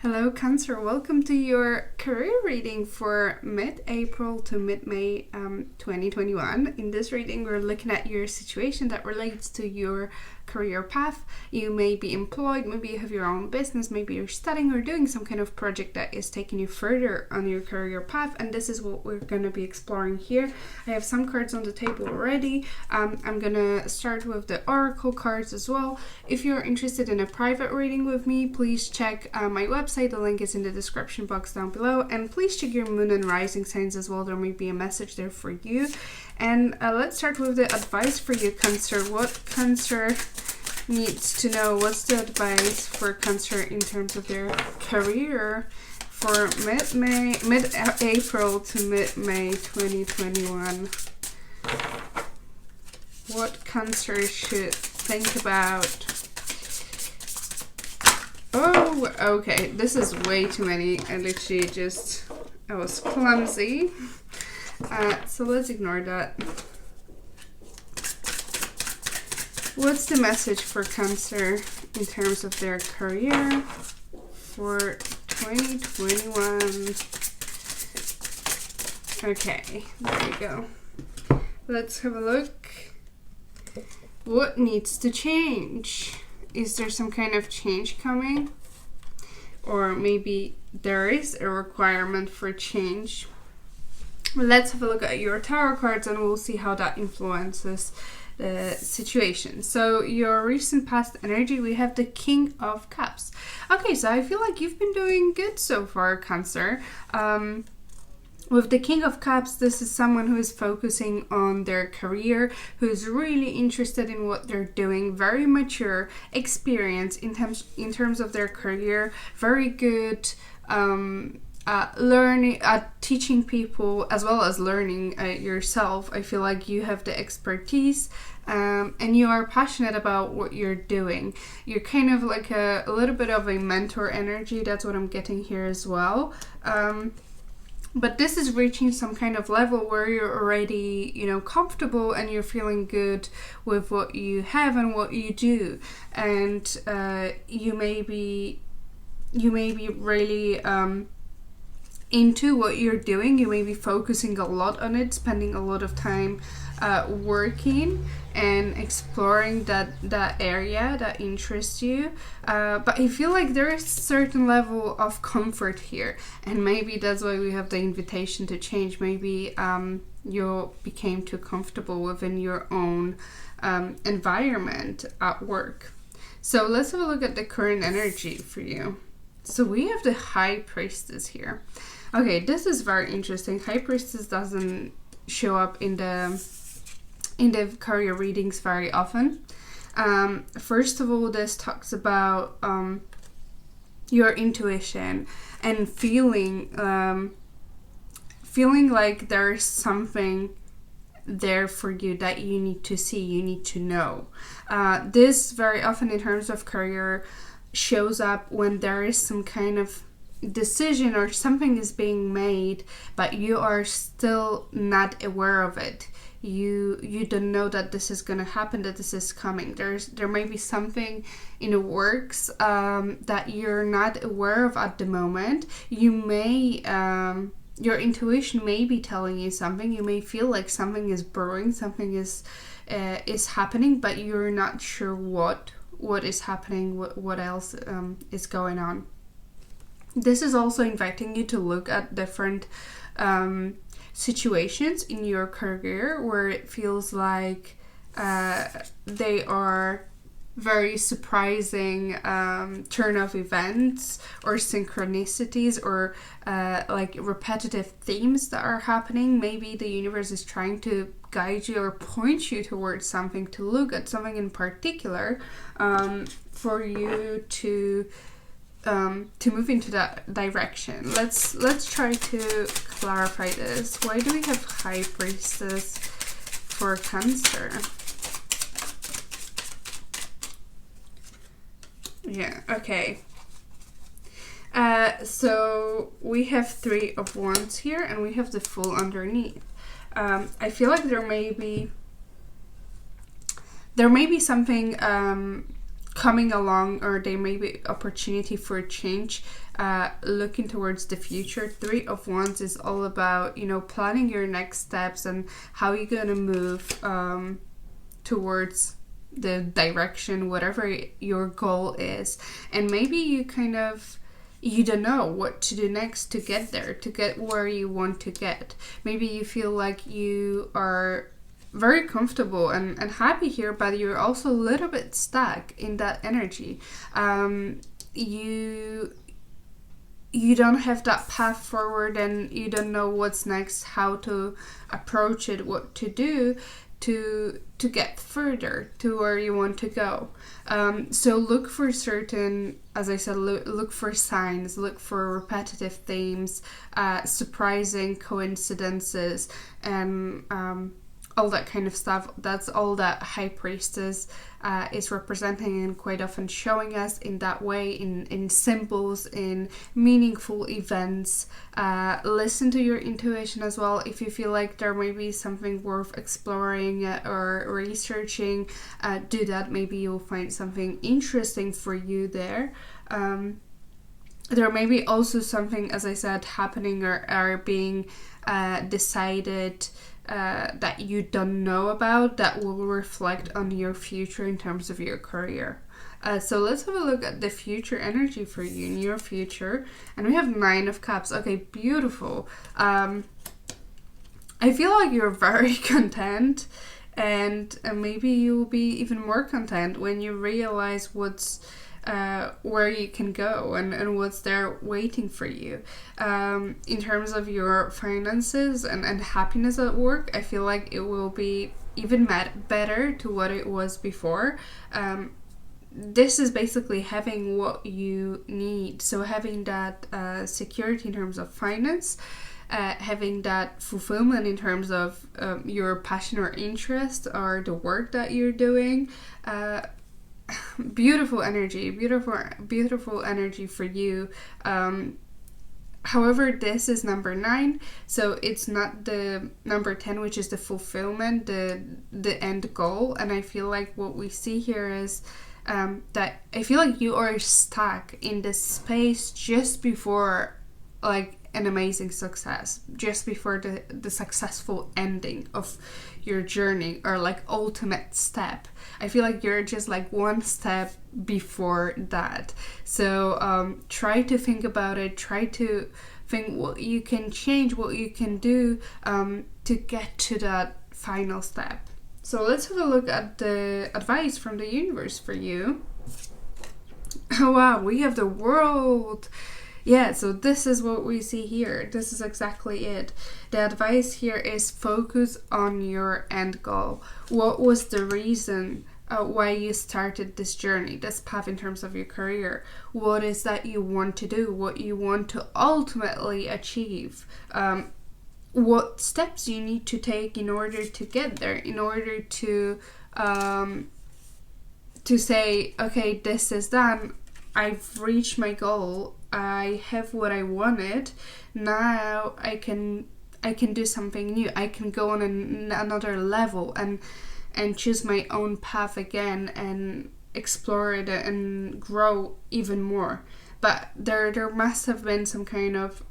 Hello Cancer, welcome to your career reading for mid-April to mid-May 2021. In this reading we're looking at your situation that relates to your career path. You may be employed, maybe you have your own business, maybe you're studying or doing some kind of project that is taking you further on your career path, and this is what we're going to be exploring here. I have some cards on the table already. I'm going to start with the oracle cards as well. If you're interested in a private reading with me, please check my website. The link is in the description box down below, and please check your moon and rising signs as well. There may be a message there for you. And let's start with the advice for you, Cancer. What Cancer needs to know? What's the advice for Cancer in terms of their career for mid-April to mid-May 2021? What Cancer should think about? Oh, okay. This is way too many. I was clumsy. So let's ignore that. What's the message for Cancer in terms of their career for 2021? Okay, there we go. Let's have a look. What needs to change? Is there some kind of change coming? Or maybe there is a requirement for change. Let's have a look at your tarot cards and we'll see how that influences the situation. So your recent past energy, we have the King of Cups. Okay, so I feel like you've been doing good so far, Cancer. With the King of Cups, this is someone who is focusing on their career, who's really interested in what they're doing, very mature, experienced in terms of their career, very good learning, teaching people as well as learning yourself. I feel like you have the expertise and you are passionate about what you're doing. You're kind of like a little bit of a mentor energy. That's what I'm getting here as well. But this is reaching some kind of level where you're already, comfortable and you're feeling good with what you have and what you do. And you may be really into what you're doing. You may be focusing a lot on it, spending a lot of time working and exploring that area that interests you, but I feel like there is a certain level of comfort here, and maybe that's why we have the invitation to change. Maybe you became too comfortable within your own environment at work. So let's have a look at the current energy for you. So we have the High Priestess here. Okay, this is very interesting. High Priestess doesn't show up in the career readings very often. First of all, this talks about your intuition and feeling like there's something there for you that you need to see, you need to know. This very often in terms of career shows up when there is some kind of decision or something is being made, but you are still not aware of it. You don't know that this is gonna happen, that this is coming. There may be something in the works that you're not aware of at the moment. You may your intuition may be telling you something. You may feel like something is brewing, something is happening, but you're not sure what is happening, what else is going on. This is also inviting you to look at different situations in your career where it feels like they are very surprising turn of events or synchronicities or like repetitive themes that are happening. Maybe the universe is trying to guide you or point you towards something, to look at something in particular for you to move into that direction. Let's try to clarify this. Why do we have High Priestess for Cancer? Yeah, okay. So we have Three of Wands here and we have the Fool underneath. I feel like there may be something coming along, or there may be opportunity for change, looking towards the future. Three of Wands is all about, planning your next steps and how you're gonna move towards the direction, whatever your goal is. And maybe you don't know what to do next to get there, to get where you want to get. Maybe you feel like you are very comfortable and happy here, but you're also a little bit stuck in that energy. You don't have that path forward, and you don't know what's next, how to approach it, what to do to get further to where you want to go. So look for certain, as I said, look for signs, look for repetitive themes, surprising coincidences, and all that kind of stuff. That's all that High Priestess is representing, and quite often showing us in that way, in symbols, in meaningful events. Listen to your intuition as well. If you feel like there may be something worth exploring or researching, do that. Maybe you'll find something interesting for you there. There may be also something, as I said, happening or being decided that you don't know about, that will reflect on your future in terms of your career. So let's have a look at the future energy for you in your future. And we have 9 of Cups. Okay, beautiful. I feel like you're very content, and maybe you'll be even more content when you realize what's where you can go and what's there waiting for you. In terms of your finances and happiness at work, I feel like it will be even better to what it was before. This is basically having what you need. So having that security in terms of finance, having that fulfillment in terms of your passion or interest or the work that you're doing. Beautiful energy for you. However, this is number 9, so it's not the number 10, which is the fulfillment, the end goal. And I feel like what we see here is that I feel like you are stuck in this space just before like an amazing success, just before the successful ending of your journey, or like ultimate step. I feel like you're just like one step before that. So try to think about it, try to think what you can change, what you can do to get to that final step. So let's have a look at the advice from the universe for you. Oh wow, we have the World. Yeah, so this is what we see here. This is exactly it. The advice here is focus on your end goal. What was the reason why you started this journey, this path in terms of your career? What is that you want to do? What you want to ultimately achieve? What steps you need to take in order to get there, in order to say, okay, this is done. I've reached my goal. I have what I wanted. Now I can do something new. I can go on another level and choose my own path again and explore it and grow even more. But there must have been some kind of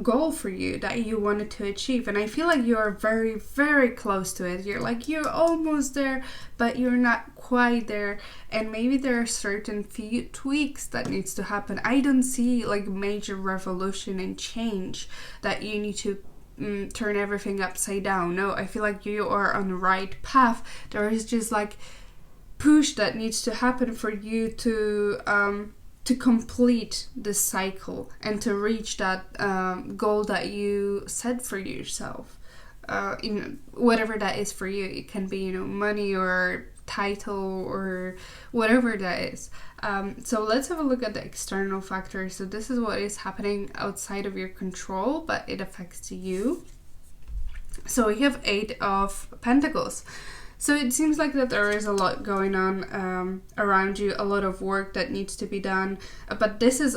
goal for you that you wanted to achieve, and I feel like you are very, very close to it. You're almost there, but you're not quite there, and maybe there are certain few tweaks that needs to happen. I don't see like major revolution and change that you need to turn everything upside down. No, I feel like you are on the right path. There is just like push that needs to happen for you to complete this cycle and to reach that goal that you set for yourself, in whatever that is for you. It can be money or title or whatever that is. So let's have a look at the external factors. So this is what is happening outside of your control, but it affects you. So we have 8 of Pentacles. So it seems like that there is a lot going on around you, a lot of work that needs to be done. But this is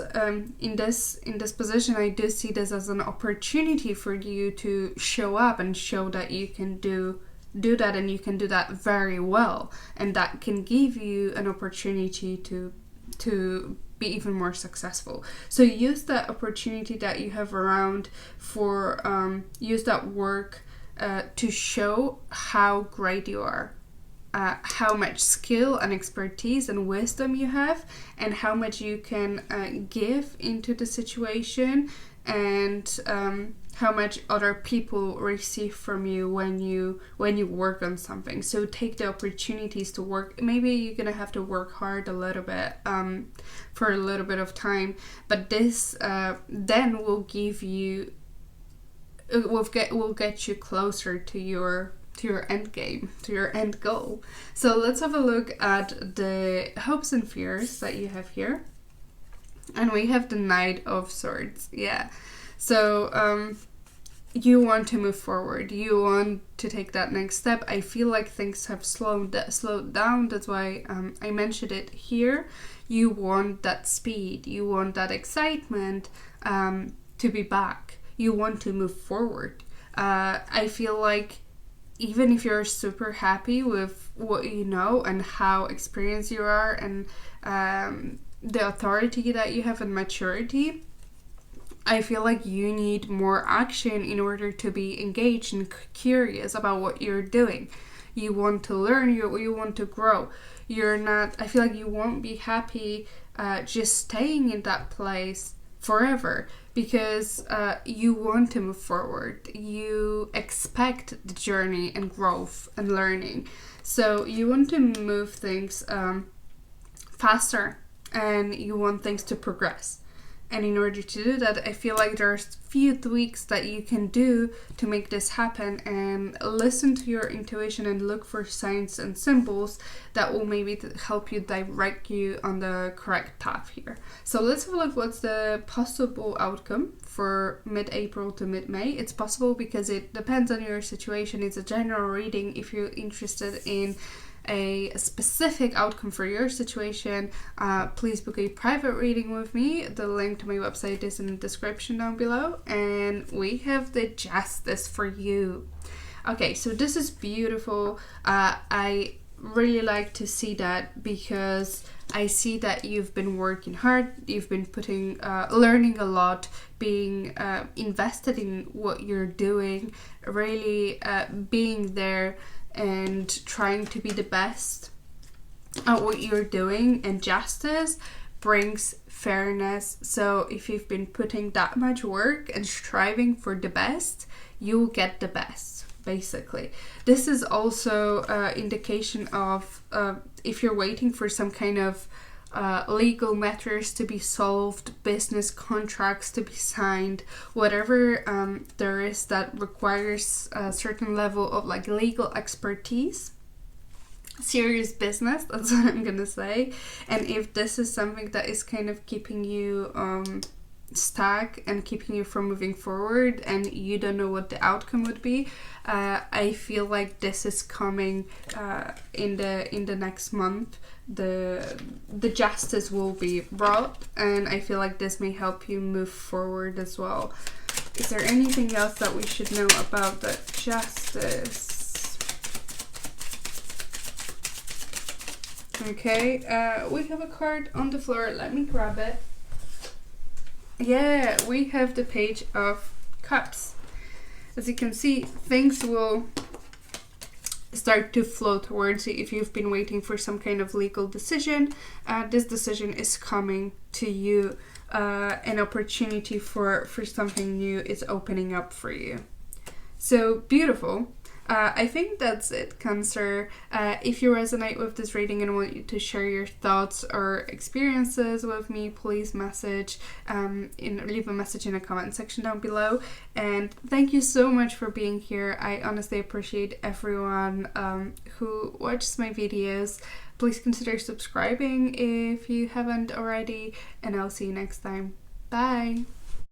in this position, I do see this as an opportunity for you to show up and show that you can do do that, and you can do that very well, and that can give you an opportunity to be even more successful. So use that opportunity that you have around for use that work to show how great you are, how much skill and expertise and wisdom you have, and how much you can give into the situation, and how much other people receive from you when you work on something. So take the opportunities to work. Maybe you're gonna have to work hard a little bit for a little bit of time, but this then will give you will get you closer to your end game, to your end goal. So let's have a look at the hopes and fears that you have here. And we have the Knight of Swords. Yeah. So you want to move forward. You want to take that next step. I feel like things have slowed down. That's why I mentioned it here. You want that speed. You want that excitement to be back. You want to move forward. I feel like even if you're super happy with what you know and how experienced you are, and the authority that you have and maturity, I feel like you need more action in order to be engaged and curious about what you're doing. You want to learn, you want to grow. I feel like you won't be happy just staying in that place forever, because you want to move forward. You expect the journey and growth and learning. So you want to move things faster, and you want things to progress. And in order to do that, I feel like there's few tweaks that you can do to make this happen, and listen to your intuition and look for signs and symbols that will maybe help you direct you on the correct path here. So let's have a look what's the possible outcome for mid-April to mid-May. It's possible because it depends on your situation. It's a general reading. If you're interested in a specific outcome for your situation, please book a private reading with me. The link to my website is in the description down below, and we have the Justice for you. Okay, so this is beautiful. I really like to see that, because I see that you've been working hard, you've been putting learning a lot, being invested in what you're doing, really being there and trying to be the best at what you're doing. And justice brings fairness. So if you've been putting that much work and striving for the best, you'll get the best, basically. This is also indication of if you're waiting for some kind of legal matters to be solved, business contracts to be signed, whatever there is that requires a certain level of like legal expertise, serious business, that's what I'm gonna say. And if this is something that is kind of keeping you stuck and keeping you from moving forward, and you don't know what the outcome would be, I feel like this is coming in the next month. The justice will be brought, and I feel like this may help you move forward as well. Is there anything else that we should know about the justice? Okay, we have a card on the floor. Let me grab it. Yeah, we have the Page of Cups. As you can see, things will start to flow towards you. If you've been waiting for some kind of legal decision, this decision is coming to you. An opportunity for something new is opening up for you. So beautiful. I think that's it, Cancer. If you resonate with this reading and want you to share your thoughts or experiences with me, please leave a message in the comment section down below. And thank you so much for being here. I honestly appreciate everyone who watches my videos. Please consider subscribing if you haven't already, and I'll see you next time. Bye!